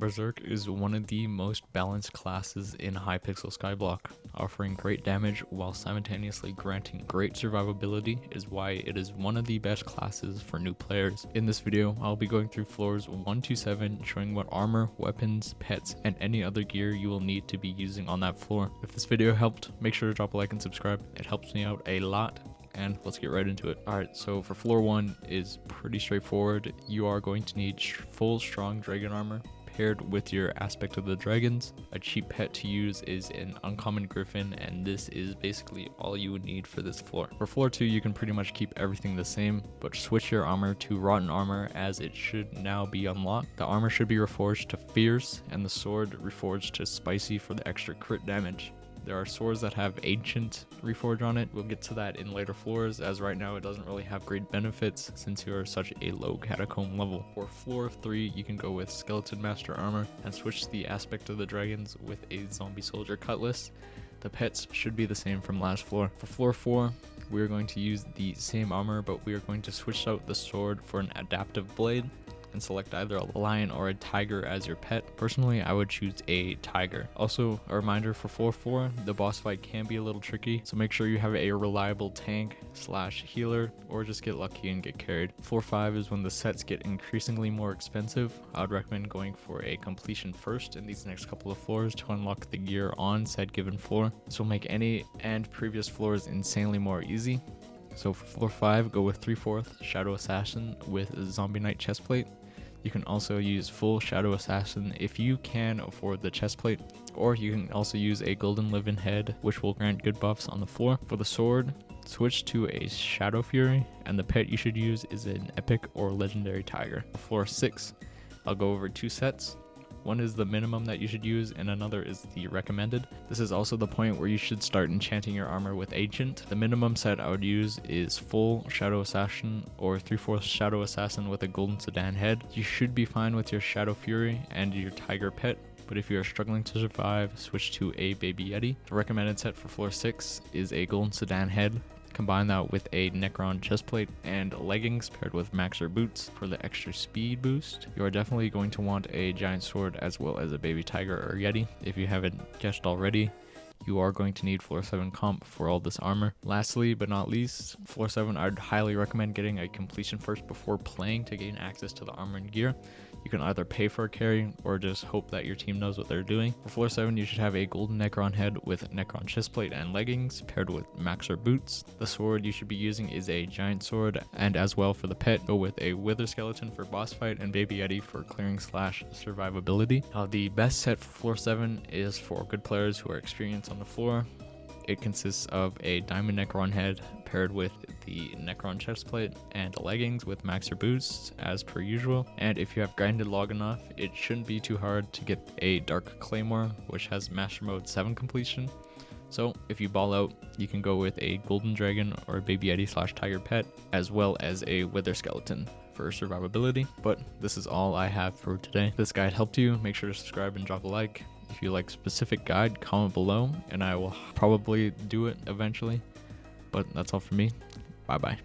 Berserk is one of the most balanced classes in Hypixel Skyblock, offering great damage while simultaneously granting great survivability is why it is one of the best classes for new players. In this video, I'll be going through floors 1 to 7, showing what armor, weapons, pets, and any other gear you will need to be using on that floor. If this video helped, make sure to drop a like and subscribe. It helps me out a lot. And let's get right into it. Alright, so for floor 1 is pretty straightforward. You are going to need full strong dragon armor paired with your aspect of the dragons. A cheap pet to use is an uncommon griffin, and this is basically all you would need for this floor. For floor 2, you can pretty much keep everything the same, but switch your armor to rotten armor as it should now be unlocked. The armor should be reforged to fierce and the sword reforged to spicy for the extra crit damage. There are swords that have ancient reforge on it. We'll get to that in later floors, as right now it doesn't really have great benefits since you are such a low catacomb level. For floor 3, you can go with skeleton master armor and switch the aspect of the dragons with a zombie soldier cutlass. The pets should be the same from last floor. For floor 4, we are going to use the same armor, but we are going to switch out the sword for an adaptive blade and select either a lion or a tiger as your pet. Personally, I would choose a tiger. Also, a reminder for floor 4, the boss fight can be a little tricky, so make sure you have a reliable tank / healer, or just get lucky and get carried. Floor 5 is when the sets get increasingly more expensive. I would recommend going for a completion first in these next couple of floors to unlock the gear on said given floor. This will make any and previous floors insanely more easy. So for floor 5, go with 3/4 Shadow Assassin with Zombie Knight chestplate. You can also use full Shadow Assassin if you can afford the chestplate, or you can also use a Golden Living Head, which will grant good buffs on the floor. For the sword, switch to a Shadow Fury, and the pet you should use is an epic or legendary tiger. For floor 6, I'll go over 2 sets. One is the minimum that you should use, and another is the recommended. This is also the point where you should start enchanting your armor with Ancient. The minimum set I would use is full Shadow Assassin or 3/4 Shadow Assassin with a golden sedan head. You should be fine with your Shadow Fury and your Tiger pet, but if you are struggling to survive, switch to a Baby Yeti. The recommended set for floor 6 is a golden sedan head. Combine that with a Necron chestplate and leggings paired with Maxer boots for the extra speed boost. You are definitely going to want a giant sword as well as a baby tiger or yeti. If you haven't guessed already, you are going to need floor 7 comp for all this armor. Lastly but not least, floor 7, I'd highly recommend getting a completion first before playing to gain access to the armor and gear. You can either pay for a carry or just hope that your team knows what they're doing. For floor 7, you should have a golden Necron head with Necron chestplate and leggings paired with Maxer boots. The sword you should be using is a giant sword, and as well for the pet, go with a wither skeleton for boss fight and baby yeti for clearing / survivability. The best set for floor 7 is for good players who are experienced on the floor. It consists of a diamond Necron head paired with the Necron chestplate and leggings with Maxer boots as per usual. And if you have grinded long enough, it shouldn't be too hard to get a Dark Claymore, which has Master Mode 7 completion. So if you ball out, you can go with a golden dragon or a baby yeti / tiger pet, as well as a wither skeleton for survivability. But this is all I have for today. If this guide helped you, make sure to subscribe and drop a like. If you like specific guide, comment below and I will probably do it eventually. But that's all for me. Bye bye.